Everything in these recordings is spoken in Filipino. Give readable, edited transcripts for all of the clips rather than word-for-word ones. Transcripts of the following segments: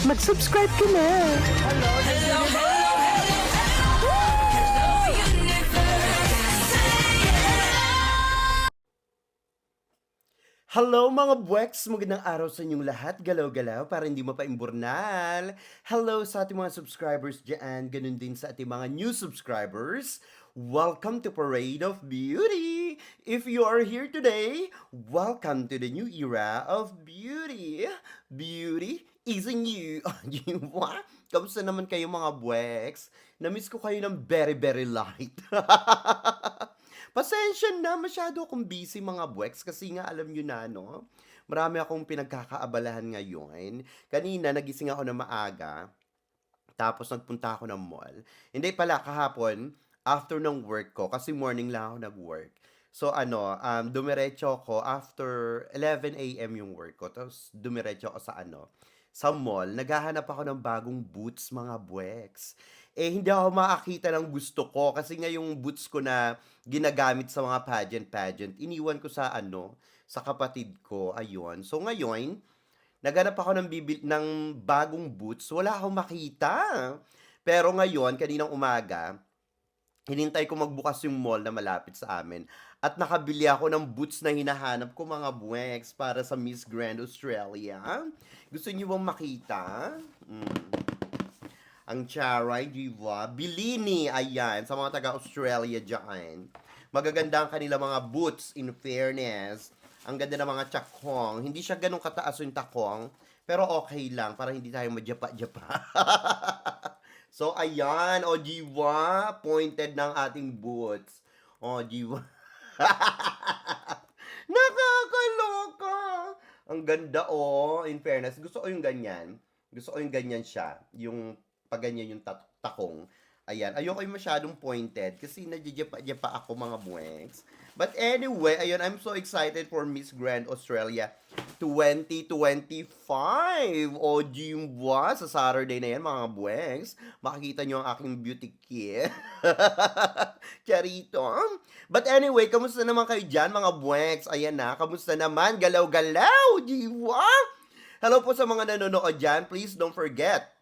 Mag-subscribe ka na! Hello mga buweks! Magandang araw sa inyong lahat. Galaw-galaw para hindi mapaimburnal. Hello sa ating mga subscribers dyan. Ganun din sa ating mga new subscribers. Welcome to Parade of Beauty! If you are here today, welcome to the new era of beauty. Beauty is in you. What? Kamusta naman kayo mga buweks? Namiss ko kayo ng very, very light. Pasensya na, masyado akong busy mga buweks kasi nga alam nyo na, no? Marami akong pinagkakaabalahan ngayon. Kanina, nagising ako na maaga, tapos nagpunta ako ng mall. Hindi pala, kahapon, after ng work ko, kasi morning lang ako nag-work. So dumiretso ako after 11 a.m. yung work ko. Tapos dumiretso ako sa mall. Naghahanap ako ng bagong boots, mga buweks. Eh, hindi ako makakita ng gusto ko kasi nga yung boots ko na ginagamit sa mga pageant, iniwan ko sa kapatid ko, ayun. So ngayon, naghanap ako ng bagong boots, wala akong makita. Pero ngayon, kaninang umaga, hinintay ko magbukas yung mall na malapit sa amin at nakabili ako ng boots na hinahanap ko mga buweks para sa Miss Grand Australia. Gusto niyo bang makita? Ang Charay, diba? Billini, ayan, sa mga taga-Australia dyan. Magaganda ang kanila mga boots, in fairness. Ang ganda ng mga chakong. Hindi siya ganun kataas yung takong, pero okay lang, para hindi tayo madjapa-japa. So, ayan, o diba? Pointed ng ating boots. O diba? Nakakaloka! Ang ganda, in fairness. Gusto ko yung ganyan. Gusto ko yung ganyan siya. Yung pag ganyan yung takong. Ayan. Ayoko yung masyadong pointed kasi nadjapa ako mga buweks. But anyway, ayun, I'm so excited for Miss Grand Australia 2025. O Jimwa, sa Saturday na yan mga buweks. Makikita nyo ang aking beauty kit. Charito. But anyway, kamusta naman kayo dyan mga buweks? Ayan na, kamusta naman? Galaw-galaw, Jimwa! Hello po sa mga nanonood dyan. Please don't forget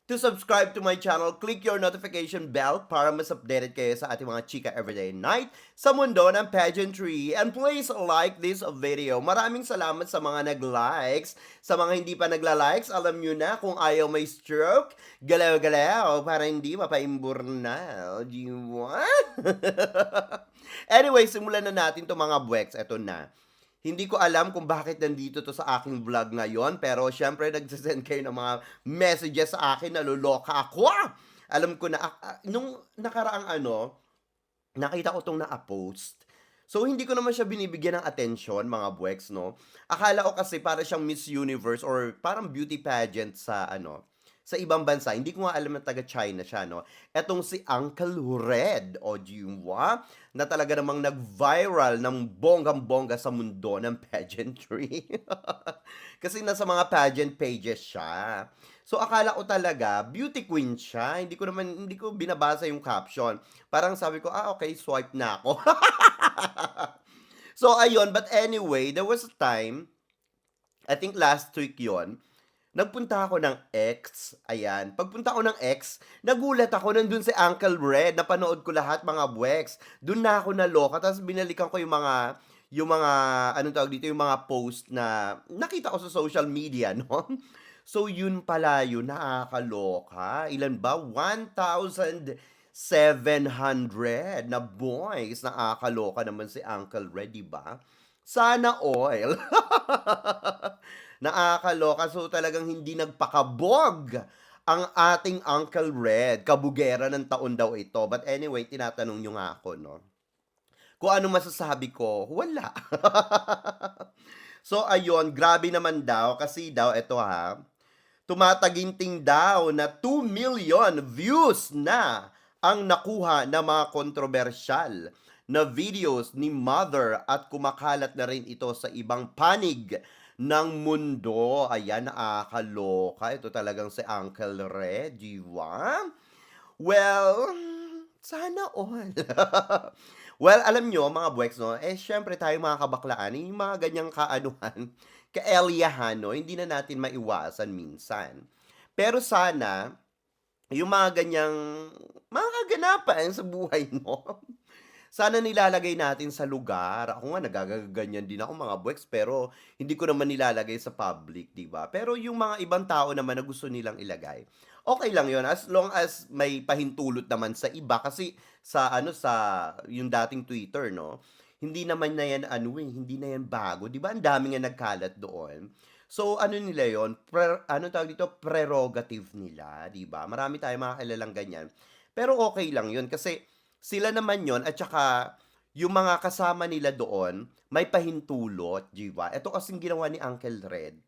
to subscribe to my channel, click your notification bell para mas updated kayo sa ating mga chika everyday night sa mundo ng pageantry. And please like this video. Maraming salamat sa mga nag-likes. Sa mga hindi pa nagla-likes, alam nyo na kung ayaw may stroke, galaw-galaw para hindi mapaimburnal. Anyway, simulan na natin to mga buweks. Eto na. Hindi ko alam kung bakit nandito to sa aking vlog ngayon, pero syempre nagsasend kayo ng mga messages sa akin, naluloka ako. Alam ko na, nung nakaraang nakita ko tong na-post. So, hindi ko naman siya binibigyan ng atensyon, mga buweks, no? Akala ko kasi para siyang Miss Universe or parang beauty pageant sa ibang bansa. Hindi ko nga alam na taga-China siya, no? Etong si Uncle Red, o Jinhua, na talaga namang nag-viral ng bonggang-bongga sa mundo ng pageantry. Kasi nasa mga pageant pages siya. So akala ko talaga beauty queen siya. Hindi ko binabasa yung caption. Parang sabi ko, okay, swipe na ako. So ayun, but anyway, there was a time, I think last week yon, nagpunta ako ng X, ayan. Pagpunta ko ng X, nagulat ako nandun si Uncle Red, napanood ko lahat mga buweks. Doon na ako naloka, tapos binalikan ko yung mga, anong tawag dito, yung mga post na nakita ko sa social media, no? So, yun pala yun, nakakaloka. Ilan ba? 1,700 na boys. Nakakaloka naman si Uncle Red, di ba? Sana all. Nakakaloka. So talagang hindi nagpakabog ang ating Uncle Red. Kabugera ng taon daw ito. But anyway, tinatanong nyo nga ako, no? Kung ano masasabi ko, wala. So ayun, grabe naman daw. Kasi daw, ito tumataginting daw na 2 million views na ang nakuha na mga kontrobersyal na videos ni Mother at kumakalat na rin ito sa ibang panig ng mundo. Ayan, nakakaloka. Ito talagang si Uncle Red, diba? Well, sana all. Well, alam nyo, mga buweks, no? Syempre tayo mga kabaklaan, yung mga ganyang kaanuhan, kaelyahan 'no, hindi na natin maiwasan minsan. Pero sana yung mga ganiyang mga kaganapan sa buhay mo, sana nilalagay natin sa lugar. Ako nga nagagaganyan din ako mga buweks, pero hindi ko naman nilalagay sa public, 'di ba? Pero yung mga ibang tao naman na gusto nilang ilagay, okey lang yun as long as may pahintulot naman sa iba. Kasi sa ano, sa yung dating Twitter 'no, hindi naman na yan ano, hindi na yan bago, 'di ba ang dami nga nagkalat doon. So ano nila yon ano tawag dito, prerogative nila, 'di ba? Marami tayong mga kilalang ganyan. Pero okey lang yun kasi sila naman yon at saka yung mga kasama nila doon may pahintulot, 'di ba? Ito kasing ginawa ni Uncle Red,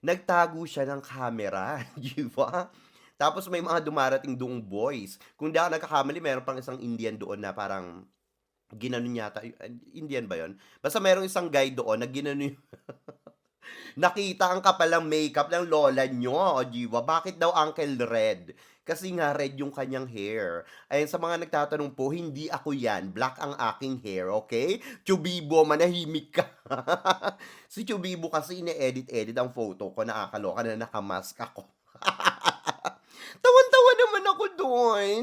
nagtago siya ng camera, 'di ba? Tapos may mga dumarating doong boys. Kung di ako nagkakamali meron pang isang Indian doon na parang ginanon yata Indian ba 'yun? Basta merong isang guy doon na ginanon nakita ang kapal ng makeup ng lola niyo, o 'di ba? Bakit daw Uncle Red? Kasi nga red yung kanyang hair. Ayan, sa mga nagtatanong po, hindi ako yan. Black ang aking hair, okay? Chubibo, manahimik ka. Si Chubibo kasi ine-edit-edit ang photo ko. Nakakaloka na nakamask ako. Tawan-tawa naman ako doon.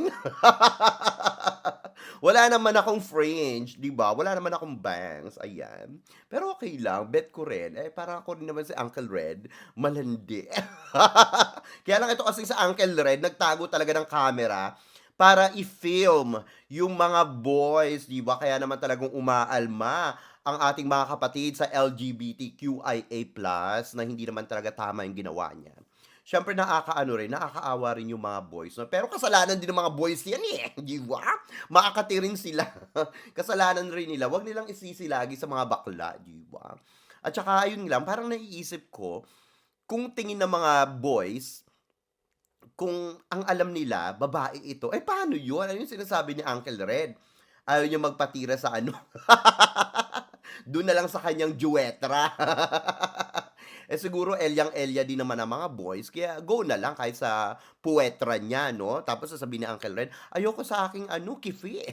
Wala naman akong fringe, 'di ba? Wala naman akong bangs, ayan. Pero okey lang, bet ko rin, eh, parang ako rin naman si Uncle Red, malandi. Kaya lang ito kasi sa Uncle Red, nagtago talaga ng camera para i-film yung mga boys, 'di ba? Kaya naman talagang umaalma ang ating mga kapatid sa LGBTQIA+ na hindi naman talaga tama yung ginawa niya. Siyempre nakakaano rin, nakakaawa rin yung mga boys 'no, pero kasalanan din ng mga boys 'yan, eh, 'di ba? Makakati rin sila. Kasalanan rin nila, 'wag nilang isisi lagi sa mga bakla, 'di ba? At saka ayun lang, parang naiisip ko, kung tingin ng mga boys, kung ang alam nila babae ito, eh, paano yun? Ano yung sinasabi ni Uncle Red? Ayaw niya magpatira sa ano, dun na lang sa kanyang juwetra. Eh, siguro elyang-elya din naman ang mga boys kaya go na lang kahit sa puwetra niya 'no, tapos sasabihin ni Uncle Red, "Ayoko sa aking ano, kifi."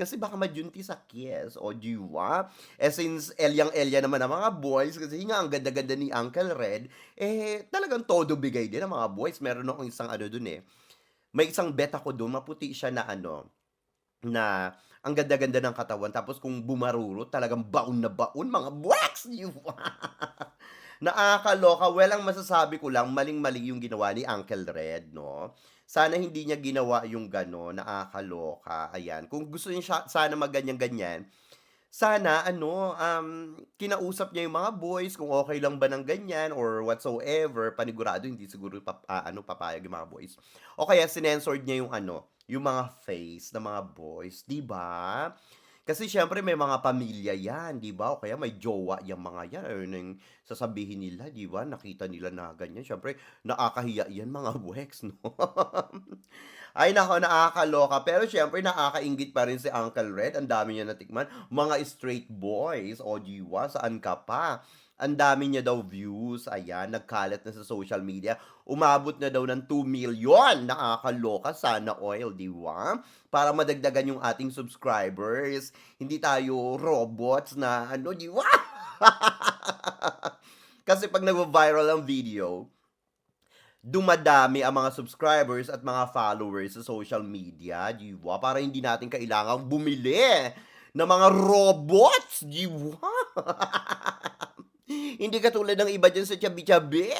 Kasi baka majunti sa kiss, o 'di ba? Eh, since elyang-elya naman ang mga boys kasi nga ang ganda-ganda ni Uncle Red, eh, talagang todo bigay din ang mga boys. Meron akong isang ano dun, eh, may isang bet ako dun, maputi siya na ano, na ang ganda-ganda ng katawan tapos kung bumarurot talagang baon na baon mga buwaks, 'di ba? Nakakaloka. Well, ang masasabi ko lang, maling-mali yung ginawa ni Uncle Red 'no. Sana hindi niya ginawa yung gano'n, nakakaloka, ayan. Kung gusto niya sana ganyan sana ano, kinausap niya yung mga boys kung okey lang ba ng ganyan or whatsoever. Panigurado hindi siguro ano, papayag yung mga boys. O kaya sinensored niya yung ano, yung mga face ng mga boys, 'di ba? Kasi siyempre may mga pamilya 'yan, 'di ba? O kaya may jowa yang mga 'yan, ano na yung sasabihin nila, 'di ba? Nakita nila na ganyan, siyempre nakakahiya 'yan mga weks 'no? Ay naku, nakakaloka. Pero siyempre nakakainggit pa rin si Uncle Red, ang dami niya natikman. Mga straight boys, o diwa, saan ka pa? Ang dami niya daw views, ayan, nagkalat na sa social media. Umabot na daw ng 2 million. Nakakaloka, sana oil, di ba? Para madagdagan yung ating subscribers. Hindi tayo robots na ano, di ba? Kasi pag nag-viral ang video, dumadami ang mga subscribers at mga followers sa social media, 'di ba? Para hindi natin kailangang bumili ng mga robots, 'di ba? Hindi katulad ng iba diyan sa Chubby-Chubby.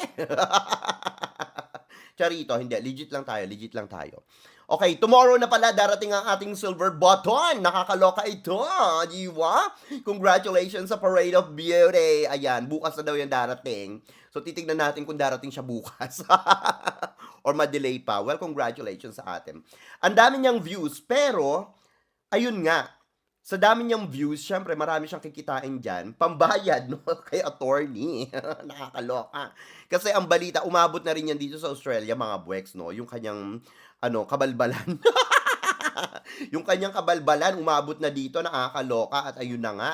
Charito, hindi. Legit lang tayo, legit lang tayo. Okay, tomorrow na pala darating ang ating silver button. Nakakaloka ito, di ba? Congratulations sa Parade of Beauty. Ayan, bukas na daw yan darating. So, titignan natin kung darating siya bukas. Or ma-delay pa. Well, congratulations sa atin. Ang dami niyang views, pero, ayun nga, sa dami niyang views, syempre marami siyang kikitain diyan, pambayad 'no, kay attorney. Nakakaloka. Kasi ang balita umabot na rin 'yan dito sa Australia mga buweks 'no, yung kanyang ano, kabalbalan. Yung kanyang kabalbalan umabot na dito, nakakaloka at ayun na nga,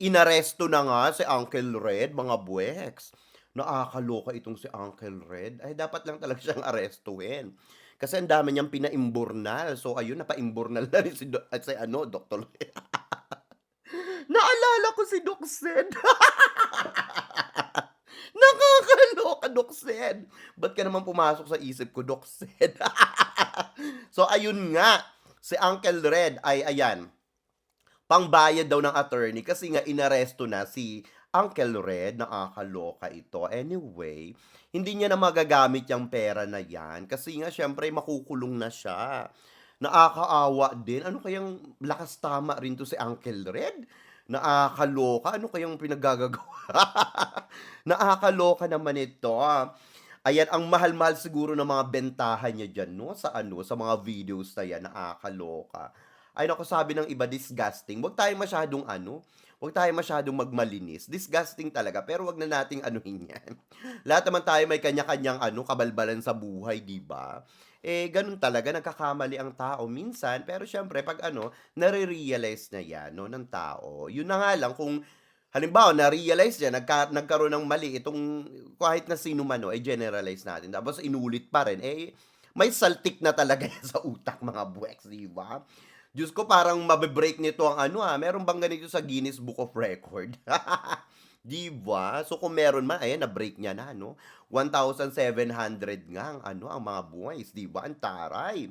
inaresto na nga si Uncle Red mga buweks. Nakakaloka itong si Uncle Red, ay dapat lang talaga siyang arestuhin. Kasi ang dami niyang pinaimburnal. So ayun, napaimburnal na rin si ano, Doktor Naalala ko si Doc Sed. Doksen. Ba't ka naman pumasok sa isip ko, Doksen? So, ayun nga, si Uncle Red ay ayan, pangbayad daw ng attorney kasi nga inaresto na si Uncle Red, nakakaloka ito. Anyway, hindi niya na magagamit yung pera na yan kasi nga siyempre makukulong na siya. Nakakaawa din. Ano kayang lakas tama rin to si Uncle Red? Nakakaloka. Ano kayang pinaggagawa? Nakakaloka naman ito. Ayan, ang mahal-mahal siguro ng mga bentahan niya diyan 'no, sa ano, sa mga videos na 'yan, nakakaloka. Ay naku, sabi ng iba disgusting. Huwag tayong masyadong ano, huwag tayong masyadong magmalinis. Disgusting talaga, pero wag na nating anuhin 'yan. Lahat naman tayo may kanya-kanyang ano, kabalbalan sa buhay, 'di ba? Eh, gano'n talaga, nagkakamali ang tao minsan, pero siyempre 'pag ano, nare-realize na 'yan 'no, ng tao. Yun na nga lang kung halimbawa na-realize niya nagkaroon ng mali itong kahit na sino man 'no, i-generalize natin tapos inulit pa rin, eh, may saltik na talaga yan sa utak mga buweks, 'di ba? Diyos ko parang mabe-break nito ang ano, meron bang ganito sa Guinness Book of Record? 'Di ba? So kung meron man, ayan na-break niya na 'no, 1,700 nga ang ano, ang mga buwis, 'di ba? Ang taray.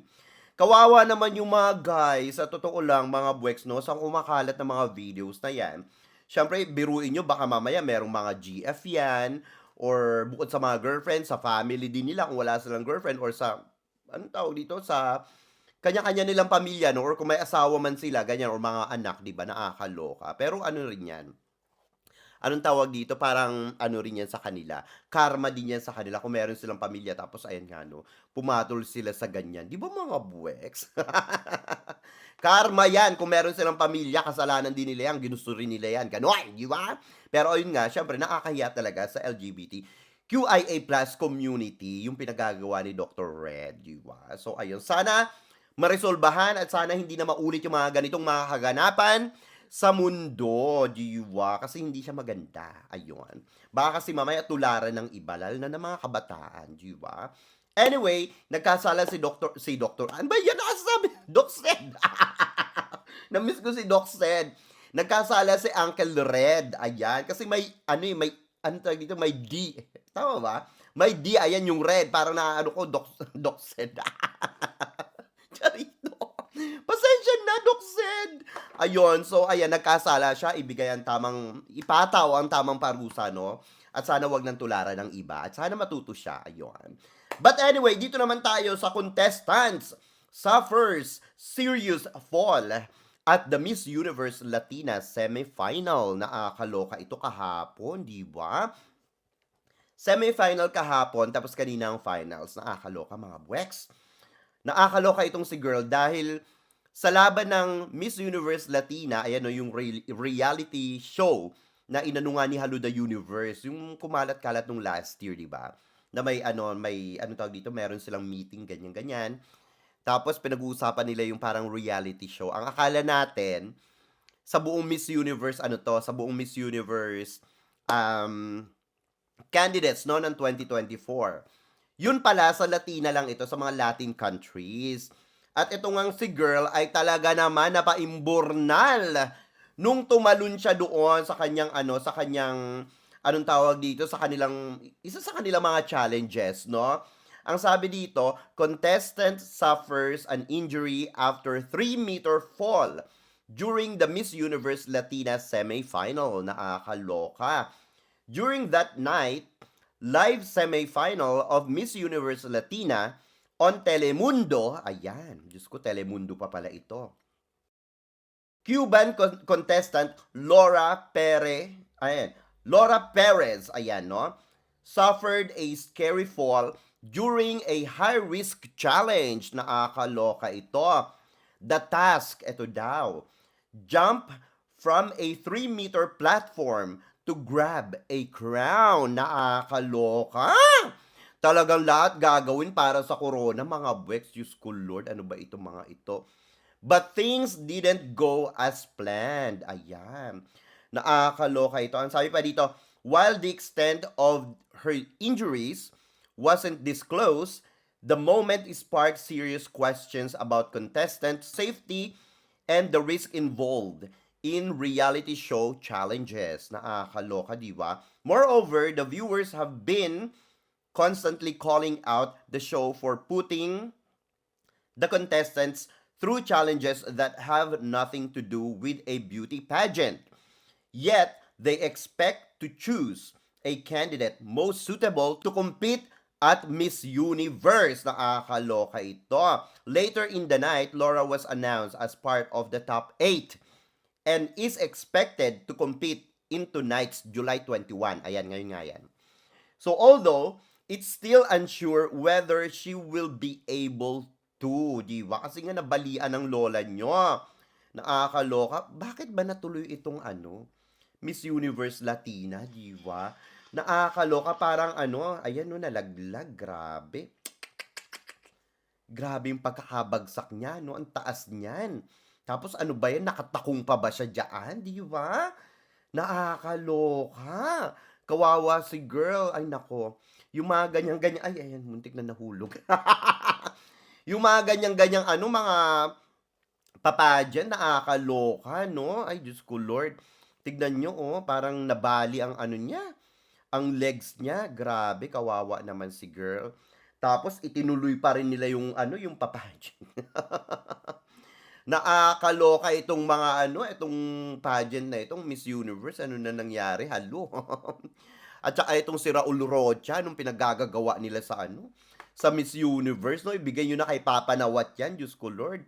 Kawawa naman yung mga guys, sa totoo lang mga buweks 'no, sa kumakalat na mga videos na 'yan. Siyempre biruin niyo baka mamaya merong mga GF 'yan or bukod sa mga girlfriend, sa family din nila kung wala silang girlfriend or sa anong tawag dito, sa kanya-kanya nilang pamilya 'no or kung may asawa man sila ganyan or mga anak, 'di ba, nakakaloka. Pero ano rin 'yan, anong tawag dito, parang ano rin 'yan sa kanila, karma din 'yan sa kanila kung meron silang pamilya tapos ayan nga 'no, pumatol sila sa ganyan. 'Di ba mga buweks? Karma 'yan kung meron silang pamilya, kasalanan din nila 'yan, ginusto rin nila 'yan, gano'n, 'di ba? Pero ayun nga, siyempre nakakahiya talaga sa LGBTQIA+ community yung pinagagawa ni Dr. Red, 'di ba? So ayun, sana maresolbahan at sana hindi na maulit yung mga ganitong mga kaganapan sa mundo, 'di ba? Kasi hindi siya maganda, ayun. Baka kasi mamaya tularan ng iba, lalo na ng mga kabataan, 'di ba? Anyway, nagkasala si Doktor ano ba 'yan nakasabi? Doc Sed. Na-miss ko si Doc Sed. Nagkasala si Uncle Red, ayan. Kasi may ano, eh, may ano tawag dito, may D. Tama ba? May D, ayan yung red. Parang naaano ko, Doc Sed. Charito. Pasensya na, Doc Zed. Ayun, so ayan, nagkasala siya, ipataw ang tamang parusa, no? At sana wag nang tularan ng iba. At sana matuto siya, ayun. But anyway, dito naman tayo sa contestants sa first serious fall at the Miss Universe Latina semifinal. Nakakaloka ito kahapon, di ba? Semifinal kahapon, tapos kanina ang finals. Nakakaloka mga buweks. Nakakaloka itong si girl dahil sa laban ng Miss Universe Latina, ayan o, yung reality show na inano nga ni Hello the Universe, yung kumalat-kalat nung last year, di ba? Na may ano tawag dito, meron silang meeting, ganyan-ganyan. Tapos pinag-uusapan nila yung parang reality show. Ang akala natin, sa buong Miss Universe, sa buong Miss Universe, um, candidates, no, ng 2024. Yun pala, sa Latina lang ito, sa mga Latin countries. At ito ngang si girl ay talaga naman napaimburnal nung tumalon siya doon sa kanyang, anong tawag dito, isa sa kanilang mga challenges, no? Ang sabi dito, contestant suffers an injury after 3-meter fall during the Miss Universe Latina semifinal. Nakakaloka. During that night, live semifinal of Miss Universe Latina on Telemundo, ayan, Diyos ko, Telemundo pa pala ito. Cuban contestant Laura Perez, ayan, no, suffered a scary fall during a high-risk challenge. Nakakaloka ito. The task, ito daw, jump from a 3-meter platform to grab a crown. Nakakaloka. Talagang lahat gagawin para sa corona, mga buweks. Diyos ko, Lord, ano ba ito mga ito? But things didn't go as planned. Ayan. Nakakaloka ito. Ang sabi pa dito, while the extent of her injuries wasn't disclosed, the moment sparked serious questions about contestant safety and the risk involved in reality show challenges. Nakakaloka, di ba? Moreover, the viewers have been constantly calling out the show for putting the contestants through challenges that have nothing to do with a beauty pageant. Yet, they expect to choose a candidate most suitable to compete at Miss Universe. Nakakaloka ito. Later in the night, Laura was announced as part of the top 8 and is expected to compete in tonight's July 21. Ayan, ngayon nga yan. So although it's still unsure whether she will be able to, di ba? Kasi nga nabalian ng lola nyo. Nakakaloka. Bakit ba natuloy itong Miss Universe Latina, di ba? Nakakaloka, parang ayan no, nalaglag. Grabe. Grabe yung pagkakabagsak niya, no? Ang taas niyan. Tapos ano ba yan? Nakatakong pa ba siya dyan? Di ba? Nakakaloka. Kawawa si girl. Ay nako. Yung mga ganyan-ganyan. Ay, ayan, muntik na nahulog. Yung mga ganyan-ganyan, mga papageant, nakakaloka, no? Ay, Diyos ko, Lord. Tignan nyo, parang nabali ang niya. Ang legs niya. Grabe, kawawa naman si girl. Tapos, itinuloy pa rin nila yung, yung papageant. Nakakaloka itong mga itong pageant na itong Miss Universe. Ano na nangyari? Halo. At saka itong si Raul Rocha, nung pinaggagawa nila sa sa Miss Universe, no? Ibigay nyo na kay Papa Nawat yan, Diyos ko Lord.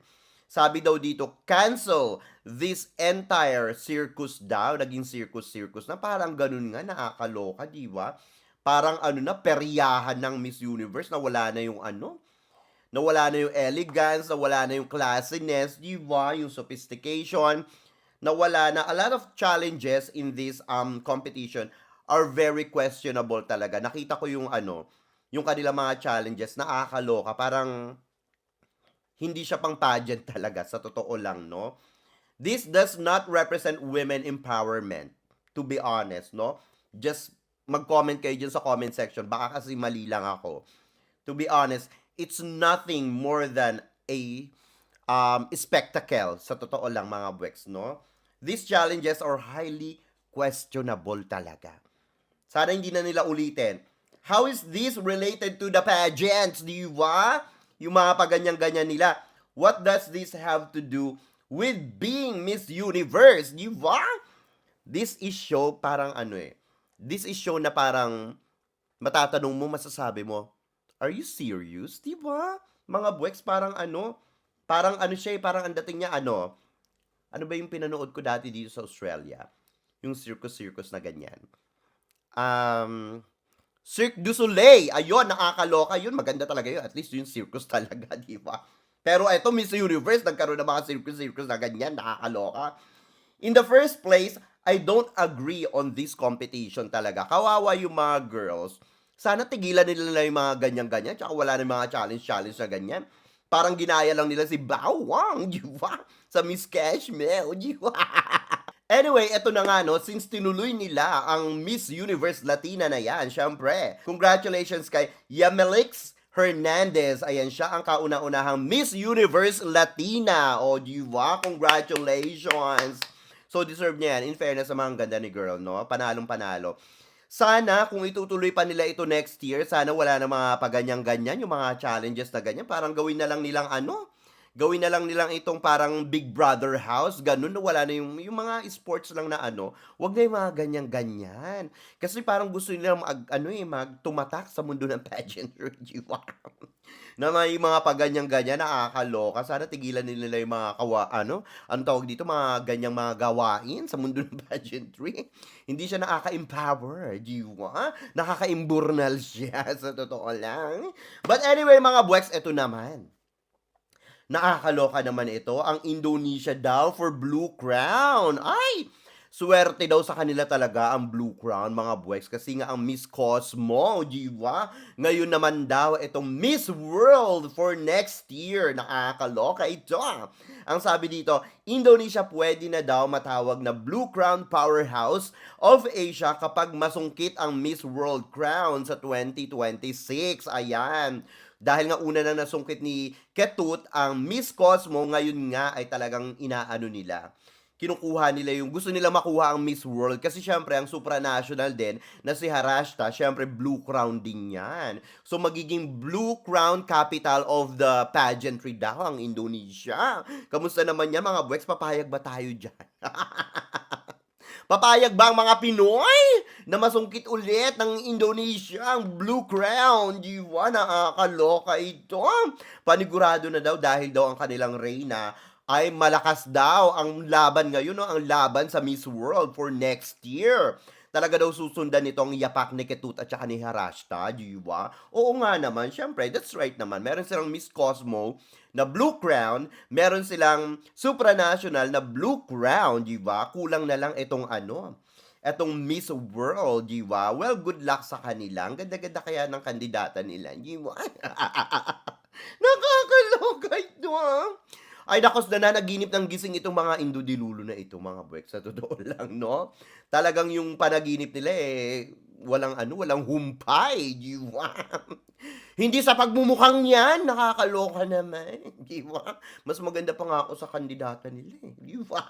Sabi daw dito, cancel this entire circus daw. Naging circus na parang ganun nga, nakakaloka, di ba? Parang na, peryahan ng Miss Universe na wala na yung nawala na yung elegance, nawala na yung classiness, di ba? Yung sophistication, nawala na. A lot of challenges in this competition are very questionable talaga. Nakita ko yung yung kanilang mga challenges, nakakaloka. Parang hindi siya pang pageant talaga, sa totoo lang, no? This does not represent women empowerment, to be honest, no? Just mag-comment kayo dyan sa comment section. Baka kasi mali lang ako. To be honest, it's nothing more than a spectacle, sa totoo lang, mga bweks, no? These challenges are highly questionable talaga. Sana hindi na nila ulitin. How is this related to the pageants, di ba? Yung mga paganyan-ganyan nila. What does this have to do with being Miss Universe, di ba? This is show parang This is show na parang matatanong mo, masasabi mo, are you serious? Di ba? Mga bweks, parang parang siya parang ang dating niya ano ba yung pinanood ko dati dito sa Australia? Yung circus na ganyan. Cirque du Soleil. Ayun, nakakaloka yun. Maganda talaga yun. At least yung circus talaga, di ba? Pero eto, Miss Universe, nagkaroon ng mga circus na ganyan. Nakakaloka. In the first place, I don't agree on this competition talaga. Kawawa yung mga girls. Sana tigilan nila yung mga ganyan-ganyan. Tsaka wala na mga challenge na ganyan. Parang ginaya lang nila si Bawang, di ba? Sa Miss Cashmere, di ba? Anyway, eto na nga since tinuloy nila ang Miss Universe Latina na yan, syempre, congratulations kay Yamelix Hernandez. Ayan siya ang kauna-unahang Miss Universe Latina. O, diba? Congratulations! So, deserve niya yan. In fairness, sa mga ganda ni girl, no? Panalong-panalo. Sana, kung itutuloy pa nila ito next year, sana wala na mga paganyan-ganyan, yung mga challenges na ganyan. Parang gawin na lang nilang gawin na lang nilang itong parang Big Brother house, ganun, na wala na yung mga sports lang na wag na yung mga ganyan-ganyan. Kasi parang gusto nila magtumatak sa mundo ng pageantry, di ba? Na may mga paganyan-ganyan, nakakaloka. Sana tigilan nila yung mga anong tawag dito, mga ganyang mga gawain sa mundo ng pageantry. Hindi siya nakaka-empower, di ba? Nakaka-imburnal siya, sa totoo lang. But anyway, mga bweks, eto naman. Nakakaloka naman ito, ang Indonesia daw for Blue Crown. Ay! Swerte daw sa kanila talaga ang Blue Crown, mga bweks, kasi nga ang Miss Cosmo, di ba? Ngayon naman daw itong Miss World for next year. Nakakaloka ito. Ang sabi dito, Indonesia pwede na daw matawag na Blue Crown Powerhouse of Asia kapag masungkit ang Miss World Crown sa 2026. Ayan. Dahil nga una na nasungkit ni Ketut ang Miss Cosmo, ngayon nga ay talagang inaano nila. kinukuha nila yung gusto nila makuha ang Miss World kasi siyempre ang supranational din na si Harashta, siyempre Blue Crown din yan. So magiging Blue Crown capital of the pageantry daw ang Indonesia. Kamusta naman yan mga buweks? Papayag ba tayo dyan? Papayag ba ang mga Pinoy na masungkit ulit ng Indonesia ang Blue Crown? Di ba? Nakakaloka ito. Panigurado na daw dahil daw ang kanilang reyna ay malakas daw ang laban ngayon, no? Ang laban sa Miss World for next year. Talaga daw susundan nitong yapak ni Ketut at saka ni Harashta, di ba? Oo nga naman, syempre, that's right naman. Meron silang Miss Cosmo na Blue Crown, meron silang supranational na Blue Crown, di ba? Kulang na lang itong etong Miss World, di ba? Well, good luck sa kanila. Ang ganda-ganda kaya ng kandidata nila, di ba? Nakakaloka ito, ah. Ay, nakos na nanaginip ng gising itong mga Indodilulo na ito, mga buwek. Sa totoo lang, no? Talagang yung panaginip nila, walang humpay, di ba? Hindi sa pagmumukhang yan, nakakaloka naman, di ba? Mas maganda pa nga ako sa kandidata nila, di ba?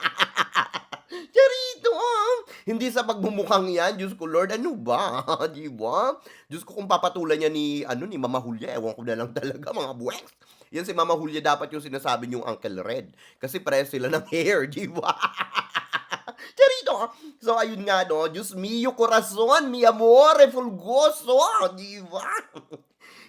Charito, ah. Hindi sa pagmumukhang yan, Diyos ko Lord, ano ba? Di ba? Diyos ko kung papatulan niya ni Mama Julia, ewan ko na lang talaga, mga buwek. Yan si Mama Julia dapat yung sinasabi niyong Uncle Red. Kasi pareho sila ng hair, di ba? Charito! So, ayun nga, no? Diyos mio, corazon, mi amore, fulgoso, di ba?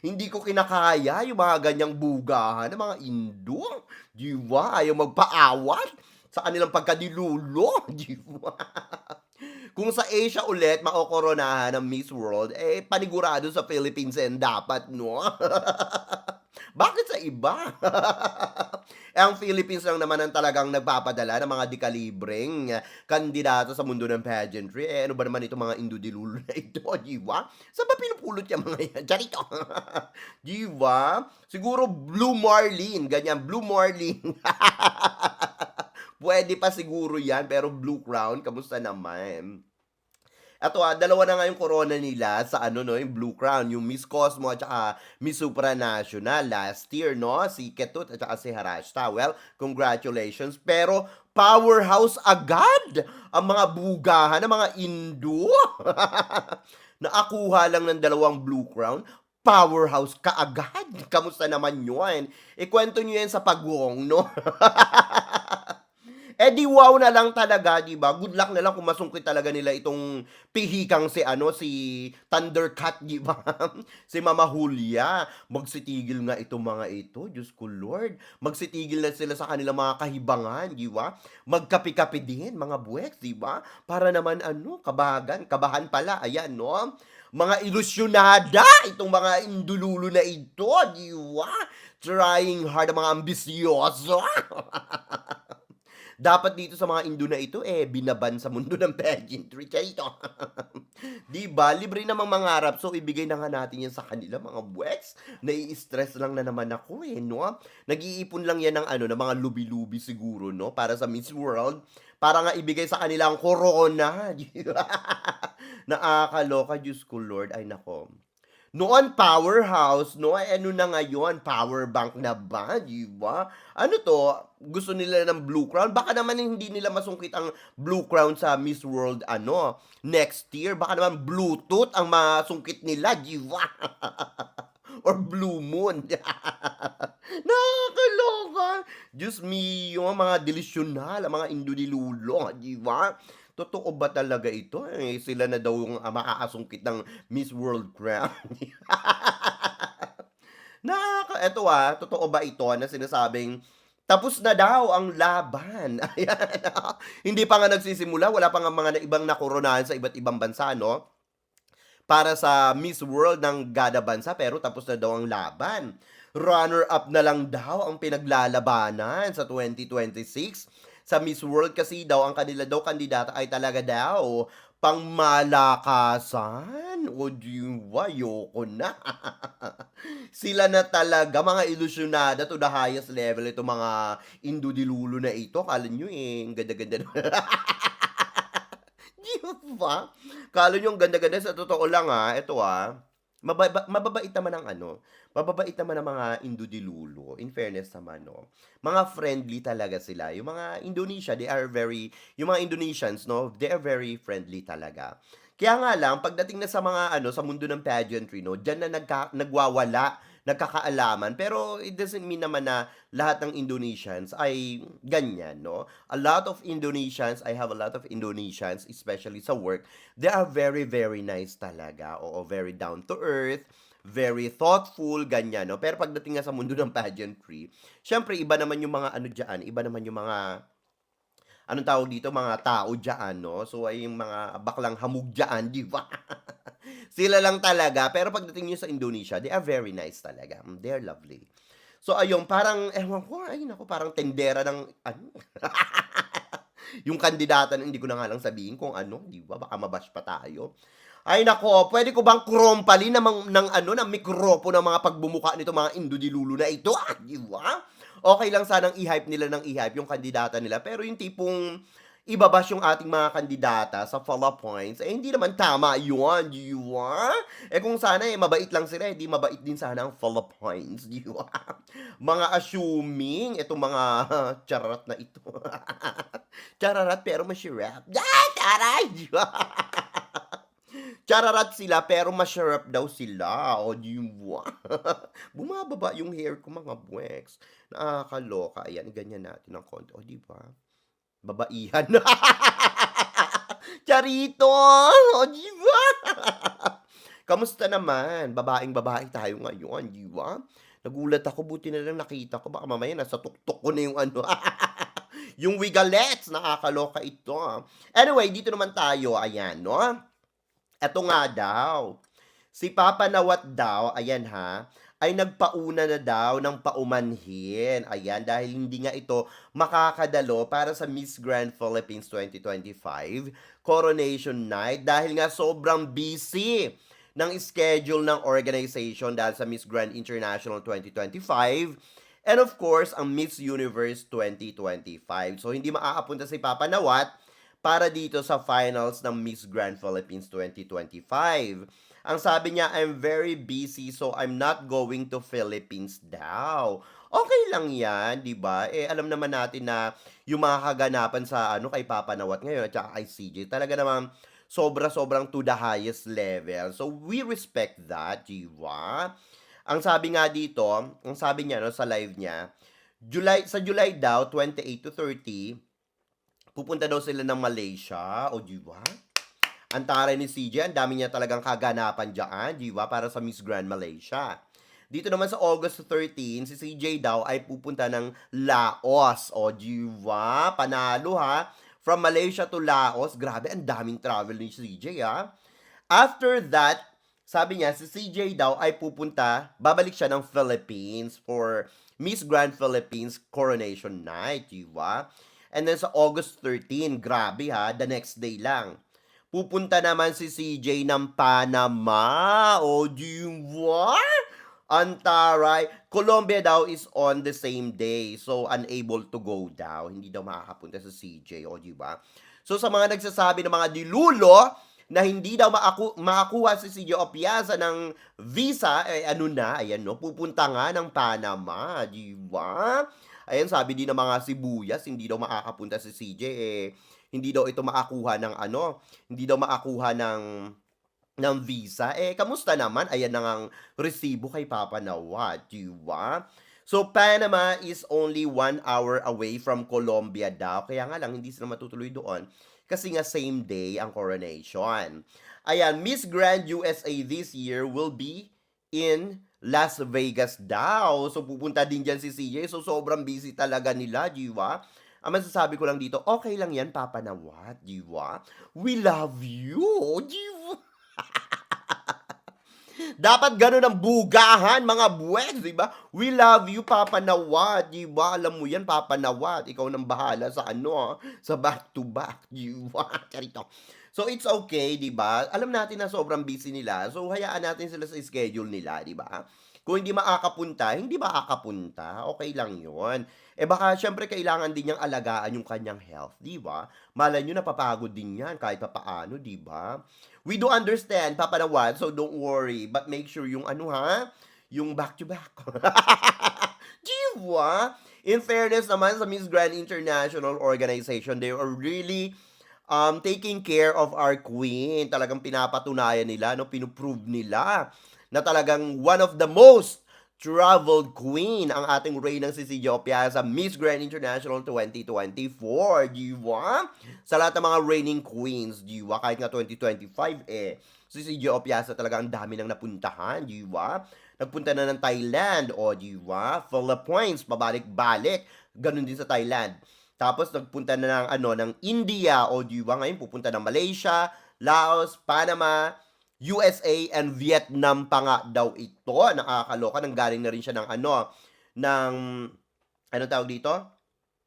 Hindi ko kinakaya yung mga ganyang bugahan ng mga Indo. Di ba? Ayaw magpaawat sa kanilang pagkadilulo. Di ba? Kung sa Asia ulit makokoronahan ng Miss World, panigurado sa Philippines yan dapat, no? Bakit sa iba? Ang Philippines lang naman ang talagang nagpapadala ng mga dekalibreng kandidato sa mundo ng pageantry. Ano ba naman itong mga Indodilulo na ito, di ba? Saan ba pinupulot yung mga yan? Charito! Di ba? Siguro Blue Marlin, ganyan, Blue Marlin. Pwede pa siguro yan, pero Blue Crown, kamusta naman? Eto dalawa na nga yung corona nila sa no, yung Blue Crown, yung Miss Cosmo at saka Miss Supranational last year, no? Si Ketut at saka si Harashta. Well, congratulations. Pero powerhouse agad ang mga bugahan ng mga Indo. Nakakuha lang ng dalawang Blue Crown. Powerhouse kaagad. Kamusta naman yun? Ikwento nyo yan sa pagwong, no? Di wow na lang talaga, 'di ba? Good luck na lang kung masungkit talaga nila itong pihikang si Thundercat, 'di ba? Si Mama Julia. Magsitigil nga itong mga ito, Diyos ko Lord. Magsitigil na sila sa kanilang mga kahibangan, 'di ba? Magkapi-kapi din mga buwek, 'di ba? Para naman kabahan pala, ayan, no? Mga ilusyonada itong mga indululo na ito, 'di ba? Trying hard ang mga ambisyoso. Dapat dito sa mga Indo na ito, binaban sa mundo ng pageantry. Kaya ito. Di ba? Libre namang mangarap. So, ibigay na nga natin yan sa kanila, mga buweks. Nai-stress lang na naman ako, no? Nag-iipon lang yan ng mga lubi-lubi siguro, no? Para sa Miss World. Para nga ibigay sa kanilang corona. Di ba? Nakakaloka, Diyos ko, Lord. Ay, nako. Noon powerhouse, no? Ano na ngayon? Power bank na ba? Di ba? Ano to? Gusto nila ng Blue Crown? Baka naman hindi nila masungkit ang Blue Crown sa Miss World, next year. Baka naman Bluetooth ang masungkit nila, di ba? Or Blue Moon. Nakakaloka. Diyos mio, mga delisyonal, mga Indodilulo, di ba? Totoo ba talaga ito? Sila na daw yung makakasungkit ng Miss World Crown. Totoo ba ito na sinasabing tapos na daw ang laban? Ayan. Hindi pa nga nagsisimula, wala pa nga mga ibang nakoronahan sa iba't ibang bansa, no? Para sa Miss World ng Gada Bansa, pero tapos na daw ang laban. Runner-up na lang daw ang pinaglalabanan sa 2026 sa Miss World kasi daw ang kanila daw kandidata ay talaga daw pangmalakasan. O diba, yoko na. Sila na talaga, mga ilusyonada to the highest level. Ito mga Indodilulo na ito. Kala nyo ang ganda-ganda. Di ba? Kala nyo ang ganda-ganda. Sa totoo lang ito Mababait naman ang ano, mababait naman ang mga Indodilulo, in fairness naman 'no. Mga friendly talaga sila, yung mga Indonesia, they are very yung mga Indonesians 'no, they are very friendly talaga. Kaya nga lang pagdating na sa mga ano, sa mundo ng pageantry 'no, diyan na nagwawala, nagkakaalaman. Pero it doesn't mean naman na lahat ng Indonesians ay ganyan 'no. A lot of Indonesians, I have a lot of Indonesians, especially sa work, they are very, very nice talaga. Oo, very down to earth, very thoughtful, ganyan, no? Pero pagdating nga sa mundo ng pageantry, syempre, iba naman yung mga ano dyan, iba naman yung mga, anong tawag dito, mga tao dyan, no? So, ay yung mga baklang hamog dyan, di ba? Sila lang talaga. Pero pagdating nyo sa Indonesia, they are very nice talaga. They are lovely. So, ayun, parang, ewan ko, ay, naku, parang tendera ng, ano, yung kandidata na hindi ko na nga lang sabihin kung ano, di ba? Baka mabash pa tayo. Ay nako, pwede ko bang kurompali ng ano, ng mikropono ng mga pagbumuka nito mga Indodilulo na ito, di ba? Okay lang sanang i-hype nila ng i-hype yung kandidata nila, pero yung tipong ibabash yung ating mga kandidata sa follow points, eh hindi naman tama yun, di ba? Eh kung sana eh mabait lang sila, eh di mabait din sana ang follow points, di ba? Mga assuming, itong mga chararat na ito. Chararat pero masirap. Ah, taray! Di ba? Chararat sila pero masarap daw sila. O, di ba? Bumababa yung hair ko mga bweks. Nakakaloka. Ayan, ganyan natin ng konti. O, di ba? Babaihan. Charito! O, di ba? Kamusta naman? Babaeng-babae tayo ngayon, di ba? Nagulat ako, buti na lang nakita ko. Baka mamaya nasa tuktok ko na yung ano. Yung wigalets, nakakaloka ito. Anyway, dito naman tayo. Ayan, no? Eto nga daw, si Papa Nawat daw, ayan ha, ay nagpauna na daw ng paumanhin. Ayan, dahil hindi nga ito makakadalo para sa Miss Grand Philippines 2025 Coronation Night dahil nga sobrang busy ng schedule ng organization dahil sa Miss Grand International 2025 and of course ang Miss Universe 2025. So hindi makakapunta si Papa Nawat para dito sa finals ng Miss Grand Philippines 2025. Ang sabi niya, I'm very busy so I'm not going to Philippines daw. Okay lang yan, di ba? Eh, alam naman natin na yung mga kaganapan sa ano kay Papa Nawat ngayon at saka kay CJ, talaga naman sobra-sobrang to the highest level. So, we respect that, di ba? Ang sabi nga dito, ang sabi niya no, sa live niya, sa July daw, 28 to 30, pupunta daw sila ng Malaysia, o di ba? Ang taray ni CJ, ang dami niya talagang kaganapan dyan, di ba? Para sa Miss Grand Malaysia. Dito naman sa August 13, si CJ daw ay pupunta ng Laos. O, di ba? Panalo ha. From Malaysia to Laos. Grabe, ang daming travel ni CJ ha. After that, sabi niya, si CJ daw ay pupunta, babalik siya ng Philippines for Miss Grand Philippines Coronation Night, di ba? And then sa August 13, grabe ha, the next day lang. Pupunta naman si CJ ng Panama. O, di ba? Antaray. Colombia daw is on the same day. So, unable to go daw. Hindi daw makakapunta sa CJ. O, di ba? So, sa mga nagsasabi ng mga dilulo na hindi daw makakuha si CJ Opiasa ng visa, eh ano na, ayan no, pupunta nga ng Panama, di ba? Ayan, sabi din ng mga sibuyas, hindi daw makakapunta si CJ, eh, hindi daw ito makakuha ng ano, hindi daw makakuha ng visa. Eh, kamusta naman? Ayan na ngang resibo kay Papa Nawat, di ba? So, Panama is only 1 hour away from Colombia daw. Kaya nga lang, hindi sila matutuloy doon. Kasi nga same day ang coronation. Ayan, Miss Grand USA this year will be in Las Vegas daw. So, pupunta din dyan si CJ. So, sobrang busy talaga nila, di ba? Ang masasabi ko lang dito, okay lang yan, Papa Nawat, di ba? We love you, di ba? Dapat ganun ang bugahan, mga buwet, di ba? We love you, Papa Nawat, di ba? Alam mo yan, Papa Nawat. Ikaw nang bahala sa ano, sa back to back, di ba? Charito. So, it's okay, 'di ba? Alam natin na sobrang busy nila, so hayaan natin sila sa schedule nila, 'di ba? Kung hindi makakapunta, hindi makakapunta, okey lang 'yun. Eh, baka siyempre kailangan din niyang alagaan yung kanyang health, 'di ba? Malay niyo napapagod din 'yan kahit papaano, 'di ba? We do understand, Papa Nawad, so don't worry, but make sure yung ano, ha, yung back to back. 'Di ba? In fairness naman sa Miss Grand International Organization, they are really taking care of our queen. Talagang pinapatunayan nila, no, pino-prove nila na talagang one of the most traveled queen ang ating reynang si Gio Piazza, Miss Grand International 2024, di ba? Sa lahat ng mga reigning queens, di ba? Kahit nga 2025, si Gio Piazza talaga ang dami nang napuntahan, di ba? Nagpunta na ng Thailand, o di ba? Philippines, pabalik-balik. Ganun din sa Thailand. Tapos nagpunta na ng ano ng India, o di ba ngayon pupunta ng Malaysia, Laos, Panama, USA and Vietnam pa nga daw ito. Nakakaloka, nanggaling na rin siya ng ano ng ano tawag dito?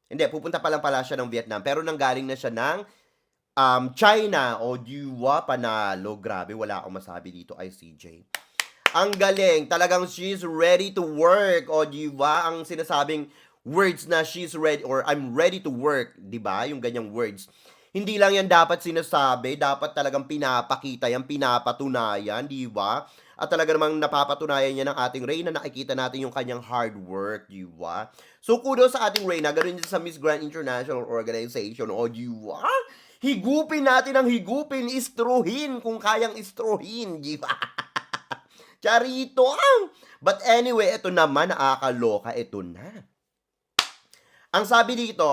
Hindi, pupunta pa lang pala siya ng Vietnam, pero nanggaling na siya ng China, o di ba panalo. Grabe, wala akong masabi dito ay CJ. Ang galing, talagang she's ready to work, o di ba? Ang sinasabing words na she's ready or I'm ready to work, 'di ba? Yung ganyang words. Hindi lang 'yan dapat sinasabi, dapat talagang pinapakita 'yan, pinapatunayan, 'di ba? At talaga namang napapatunayan niya ng ating Reyna, nakikita natin yung kanyang hard work, 'di ba? So kudos sa ating Reyna, ganoon din sa Miss Grand International Organization, o 'di ba? Higupin natin ang higupin, istruhin kung kayang istruhin, 'di ba? Charito! But anyway, ito naman, nakakaloka, ito na. Ang sabi dito,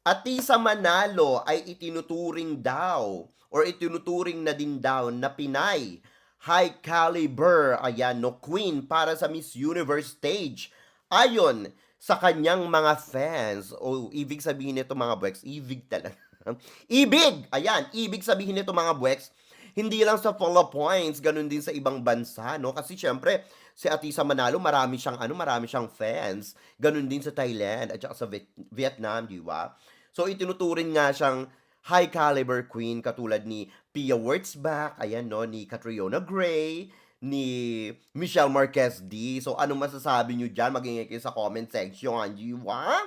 Atisa Manalo ay itinuturing daw or itinuturing na din daw na Pinay high caliber, ayan, no, queen para sa Miss Universe stage. Ayon sa kanyang mga fans. O ibig sabihin nito mga buweks, ibig talaga. Ibig! Ayan, ibig sabihin nito mga buweks, hindi lang sa Philippines, ganun din sa ibang bansa, no? Kasi syempre, si Atisa Manalo, marami siyang fans. Ganun din sa Thailand at saka sa Vietnam, di ba? So, itinuturing nga siyang high caliber queen katulad ni Pia Wurtzbach, ayan no, ni Catriona Gray, ni Michelle Marquez D. So, ano masasabi nyo dyan? Magingay kayo sa comment section, di ba?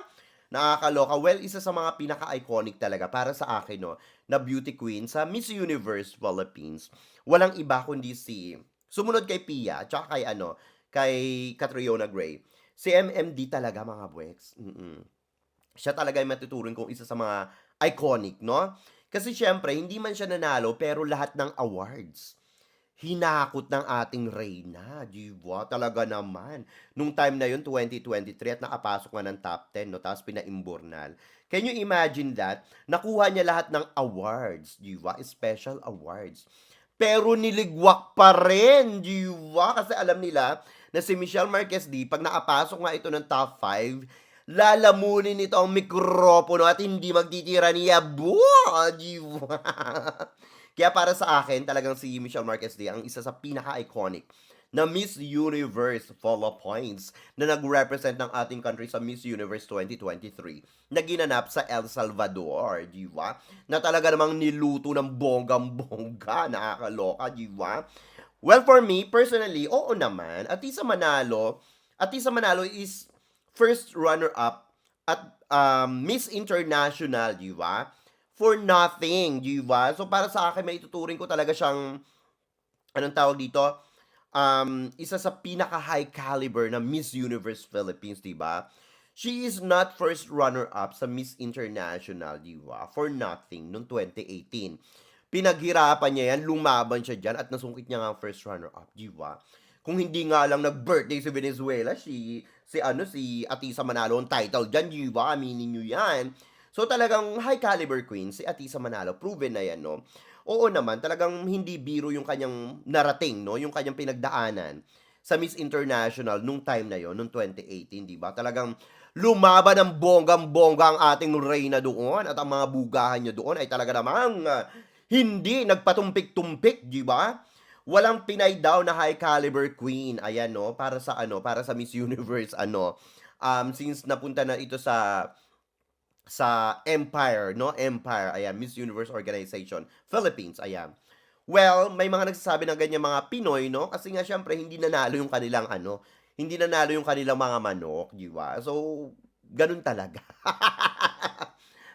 Nakakaloka. Well, isa sa mga pinaka-iconic talaga para sa akin, no, na beauty queen sa Miss Universe Philippines. Walang iba kundi si sumunod kay Pia, tsaka kay ano, kay Catriona Gray. Si MMD talaga mga buweks. Siya talaga yung matuturing kong isa sa mga iconic, no? Kasi syempre, hindi man siya nanalo, pero lahat ng awards hinakot ng ating Reyna, 'di ba? Talaga naman. Nung time na yun, 2023, at nakapasok nga ng top 10, no? Tapos pinaimburnal. Can you imagine that? Nakuha niya lahat ng awards, 'di ba? Special awards. Pero niligwak pa rin, 'di ba? Kasi alam nila na si Michelle Marquez D, pag nakapasok nga ito ng top 5, lalamunin nito ang mikropono at hindi magtitira niya. Buwa, 'di ba? Kaya para sa akin, talagang si Michelle Marquez D ang isa sa pinaka-iconic na Miss Universe Philippines na nag-represent ng ating country sa Miss Universe 2023 na ginanap sa El Salvador, di ba? Na talaga namang niluto ng bonggang-bongga, nakakaloka, di ba? Well, for me, personally, oo naman. Atisa Manalo is first runner-up at Miss International, di ba? For nothing, di ba? So, para sa akin, may ituturing ko talaga siyang, anong tawag dito? Isa sa pinaka-high caliber na Miss Universe Philippines, di ba? She is not first runner-up sa Miss International, di ba? For nothing, noong 2018. Pinaghirapan niya yan, lumaban siya dyan, at nasungkit niya nga ang first runner-up, di ba? Kung hindi nga lang nag-birthday si Venezuela, si Atisa Manalo ang title dyan, di ba? Aminin nyo yan. So talagang high caliber queen si Atisa Manalo, proven na yan, no? Oo naman, talagang hindi biro yung kanyang narating, no? Yung kanyang pinagdaanan sa Miss International nung time na yon, nung 2018, di ba? Talagang lumaban ng bonggang-bongga ang ating reyna doon, at ang mga bugahan niya doon ay talaga namang hindi nagpatumpik-tumpik, di ba? Walang Pinay daw na high caliber queen. Ayan, no? Para sa ano, para sa Miss Universe, ano. Since napunta na ito sa sa Empire, no? Empire, ayan, Miss Universe Organization, Philippines, ayan. Well, may mga nagsasabi ng ganyan mga Pinoy, no? Kasi nga syempre hindi nanalo yung kanilang ano, hindi nanalo yung kanilang mga manok, di ba? So, ganun talaga.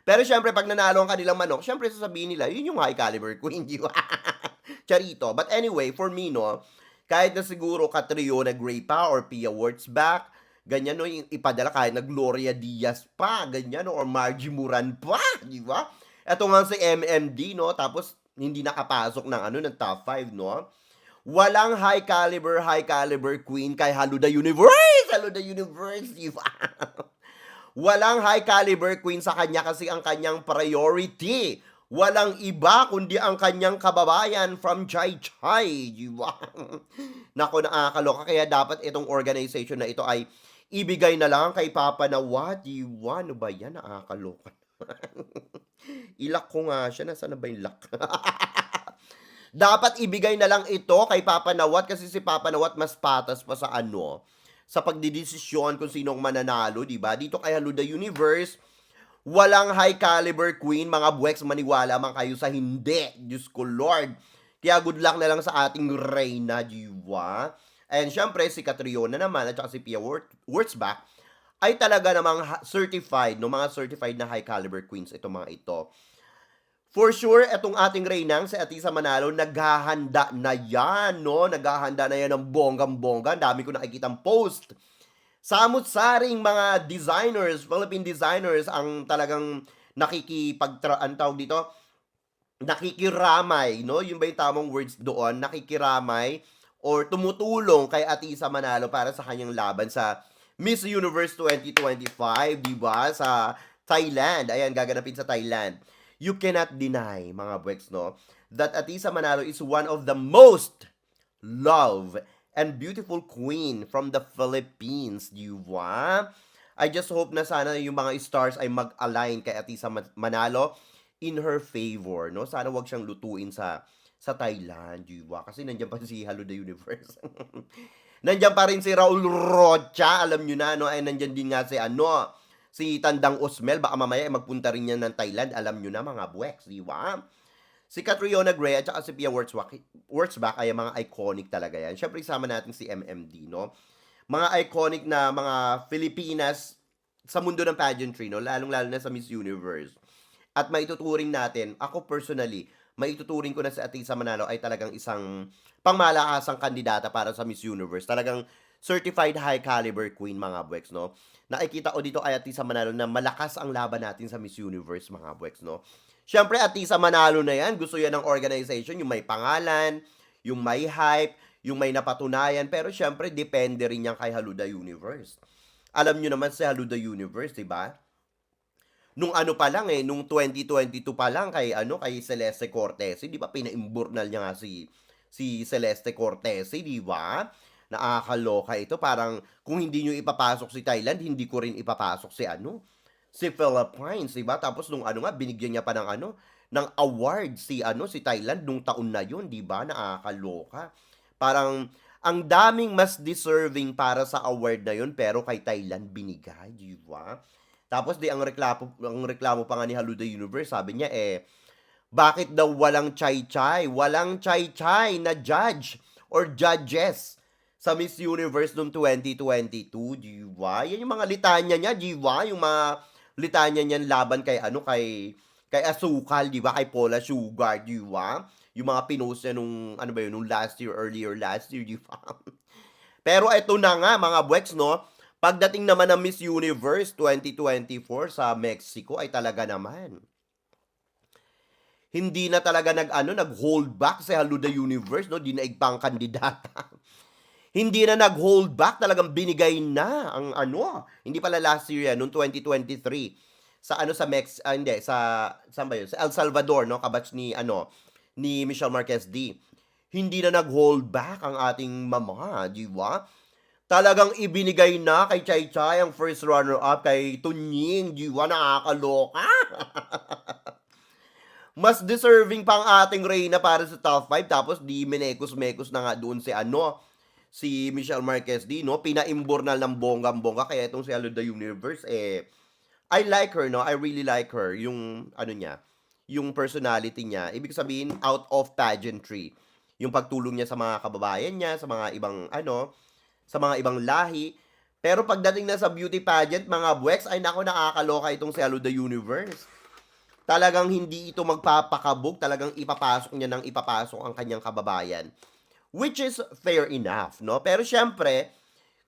Pero syempre pag nanalo ang kanilang manok, syempre sasabihin nila, yun yung high caliber queen, di ba? Charito. But anyway, for me, no, kahit na siguro Catriona Gray pa or Pia Wurtzbach, ganyan no, yung ipadala kahit na Gloria Diaz pa, ganyan no, or Margie Moran pa, di ba? Ito nga si MMD, no, tapos hindi nakapasok ng ano, ng top 5, no? Walang high caliber queen kay Haluda Universe! Haluda Universe, di ba? Walang high caliber queen sa kanya kasi ang kanyang priority. Walang iba kundi ang kanyang kababayan from Chai Chai. Di ba? Nako, nakakaloka. Kaya dapat itong organization na ito ay ibigay na lang kay Papa Nawat. Di ba? Ano ba yan? Nakakaloka. Ilak ko nga siya. Nasaan na ba yung lock? Dapat ibigay na lang ito kay Papa Nawat kasi si Papa Nawat mas patas pa sa ano, sa pagdidesisyon kung sinong mananalo, di ba? Dito kay Haluda Universe, walang high caliber queen, mga buweks, maniwala man kayo sa hindi. Diyos ko Lord. Kaya good luck na lang sa ating Reyna, di ba? And syempre, si Catriona naman at saka si Pia Wurtzbach ay talaga namang certified, no? Mga certified na high caliber queens itong mga ito. For sure, etong ating Reynang, si Atisa Manalo, naghahanda na yan, no? Naghahanda na yan ng bonggang-bongga. Ang dami ko nakikitang post. Samut-saring mga designers, Philippine designers, ang talagang ang tawag dito, nakikiramay, no? Yung ba yung tamang words doon? Nakikiramay or tumutulong kay Atisa Manalo para sa kanyang laban sa Miss Universe 2025, di ba? Sa Thailand. Ayan, gaganapin sa Thailand. You cannot deny, mga buweks, no, that Atisa Manalo is one of the most loved and beautiful queen from the Philippines, di ba? I just hope na sana yung mga stars ay mag-align kay Atisa Manalo in her favor, no? Sana wag siyang lutuin sa Thailand, di ba? Kasi nandiyan pa si Hello the Universe. Nandiyan pa rin si Raul Rocha, alam nyo na, no? Ay, nandiyan din nga si ano, si Tandang Osmel, baka mamaya magpunta rin yan ng Thailand, alam nyo na mga buweks, di ba? Si Catriona Gray at saka si Pia Wurtzbach ay mga iconic talaga yan. Siyempre, isama natin si MMD, no? Mga iconic na mga Filipinas sa mundo ng pageantry, no? Lalong-lalo na sa Miss Universe. At maituturing natin, ako personally, maituturing ko na si Atisa Manalo ay talagang isang pangmalakasang kandidata para sa Miss Universe. Talagang certified high caliber queen, mga buweks, no? Nakikita ko dito kay Atisa Manalo na malakas ang laban natin sa Miss Universe, mga buweks, no? Siyempre, Atisa Manalo na yan. Gusto yan ng organization, yung may pangalan, yung may hype, yung may napatunayan. Pero siyempre, depende rin yan kay Haluda Universe. Alam nyo naman si Haluda Universe, di ba? Nung ano pa lang nung 2022 pa lang kay Celeste Cortez, di ba pinaimburnal niya nga si Celeste Cortez, di ba? Nakakaloka ito, parang kung hindi niyo ipapasok si Thailand, hindi ko rin ipapasok si Philippines, di ba? Tapos nung ano nga binigyan niya pa ng award si Thailand nung taon na yun, di ba? Nakakaloka. Parang ang daming mas deserving para sa award na yun pero kay Thailand binigay, di ba? Tapos ang reklamo pa nga ni Haluda Universe, sabi niya bakit daw walang Chai-Chai? Walang Chai-Chai na judge or judges sa Miss Universe noong 2022, di ba? Yan yung mga litanya niya, di ba? Yung mga litanya niyan laban kay Asukal, di ba? Kay Paula Sugar, di ba? Yung mga pinost niya nung ano ba yun, nung earlier last year, di ba? Pero eto na nga mga buweks, no? Pagdating naman ng Miss Universe 2024 sa Mexico ay talaga naman. Hindi na talaga nag-hold back si Haluda Universe, no? Dinaig pang kandidata. Hindi na nag-hold back, talagang binigay na ang hindi pala last year yan, noong 2023. Saan ba yun? Sa El Salvador, no? Kabatch ni Michelle Marquez D. Hindi na nag-hold back ang ating mama, di ba? Talagang ibinigay na kay Chai Chai ang first runner-up kay Tunying, di ba? Nakakaloka. Mas deserving pa ang ating Reyna para sa top 5, tapos di minekos-mekos na nga doon si Michelle Marquez D, no? Pinaimbornal ng bonggang-bongga, kaya itong si Haluda Universe, I like her 'no, I really like her, yung ano niya, yung personality niya. Ibig sabihin out of pageantry. Yung pagtulong niya sa mga kababayan niya, sa mga ibang ano, sa mga ibang lahi. Pero pagdating na sa beauty pageant, mga buweks, ay naku, nakakaloka itong si Hello the Universe. Talagang hindi ito magpapakabog, talagang ipapasok niya ng ipapasok ang kanyang kababayan. Which is fair enough, no? Pero syempre,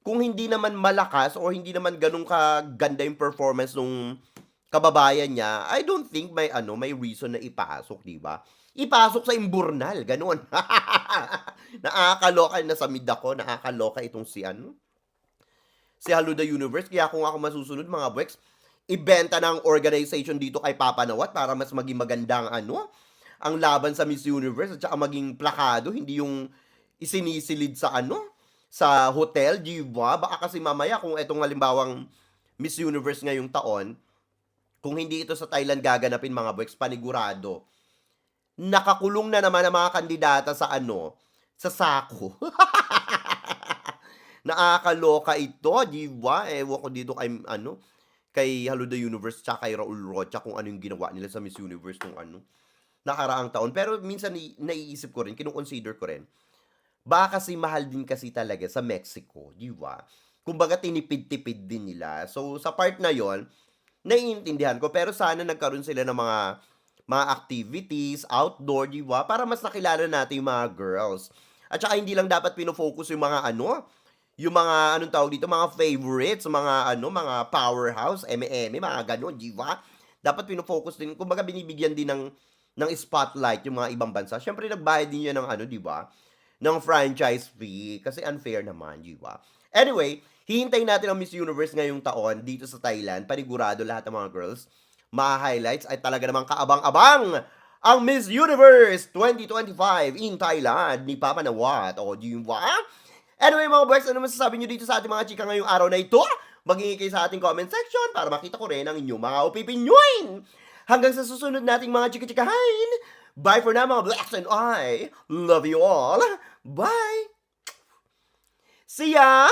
kung hindi naman malakas o hindi naman ganun kaganda yung performance nung kababayan niya, I don't think may ano, may reason na ipasok, 'di ba? Ipasok sa imburnal, gano'n. Nakakaloka, nasamid ako, nakakaloka itong si ano, si Hello the Universe. Kaya kung ako masusunod mga Bwex, ibenta ng organization dito kay Papa Nawat para mas maging maganda ang ano, ang laban sa Miss Universe at saka maging plakado, hindi yung isinisilid sa ano, sa hotel, di ba? Baka kasi mamaya kung etong halimbawang Miss Universe ngayong taon, kung hindi ito sa Thailand gaganapin mga Bwex, panigurado, nakakulong na naman ang mga kandidata sa ano, sa sako. Nakakaloka ito, di ba? Ewan ko dito kay ano, kay Hello the Universe tsaka kay Raul Rocha kung ano yung ginawa nila sa Miss Universe nung ano, nakaraang taon. Pero minsan naiisip ko rin, kino-consider ko rin, baka kasi mahal din kasi talaga sa Mexico, di ba? Kumbaga tinipid-tipid din nila. So sa part na yon, naiintindihan ko, pero sana nagkaroon sila ng mga activities outdoor, di ba? Para mas nakilala natin yung mga girls. At saka hindi lang dapat pino-focus yung mga ano, yung mga anong tawag dito, mga favorites, mga ano, mga powerhouse, eme-eme, mga gano'n, di ba? Dapat pino-focus din, kumbaga binibigyan din ng spotlight yung mga ibang bansa. Siyempre nagbayad din yan ng ano, di ba? Ng franchise fee kasi unfair naman, di ba? Anyway, hihintayin natin ang Miss Universe ngayong taon dito sa Thailand. Panigurado lahat ng mga girls, mga highlights ay talaga namang kaabang-abang ang Miss Universe 2025 in Thailand ni Papa Nawat. O, di ba? Anyway mga boys, ano masasabi nyo dito sa ating mga chika ngayong araw na ito? Maghingi kayo sa ating comment section para makita ko rin ang inyong mga opinion. Hanggang sa susunod nating mga chika-chikahain. Bye for now mga blacks, and I love you all. Bye! See ya!